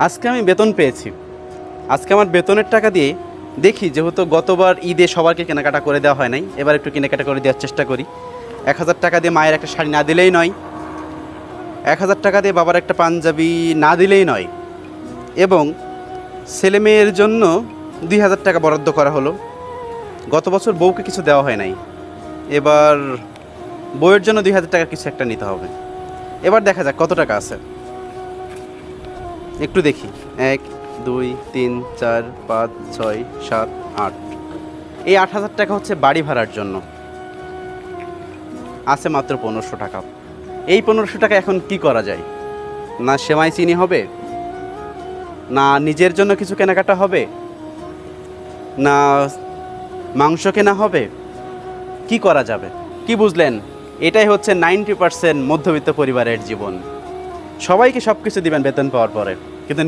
আজকে আমি বেতন পেয়েছি। আজকে আমার বেতনের টাকা দিয়ে দেখি, যেহেতু গতবার ঈদে সবাইকে কেনাকাটা করে দেওয়া হয় নাই, এবার একটু কেনাকাটা করে দেওয়ার চেষ্টা করি। 1,000 টাকা দিয়ে মায়ের একটা শাড়ি না দিলেই নয়, 1,000 টাকা দিয়ে বাবার একটা পাঞ্জাবি না দিলেই নয়, এবং ছেলে মেয়ের জন্য 2,000 টাকা বরাদ্দ করা হলো। গত বছর বউকে কিছু দেওয়া হয় নাই, এবার বউয়ের জন্য 2,000 টাকা কিছু একটা নিতে হবে। এবার দেখা যাক কত টাকা আছে, একটু দেখি। 1 2 3 4 5 6 7 8, এই 8,000 টাকা হচ্ছে বাড়ি ভাড়ার জন্য। আছে মাত্র 1500 টাকা। এই 1500 টাকা এখন কি করা যায়? না সেমাই চিনি হবে, না নিজের জন্য কিছু কেনাকাটা হবে, না মাংস কেনা হবে, কি করা যাবে? কি বুঝলেন? এটাই হচ্ছে 90% মধ্যবিত্ত পরিবারের জীবন। সবাইকে সব কিছু দিবেন বেতন পাওয়ার পরে।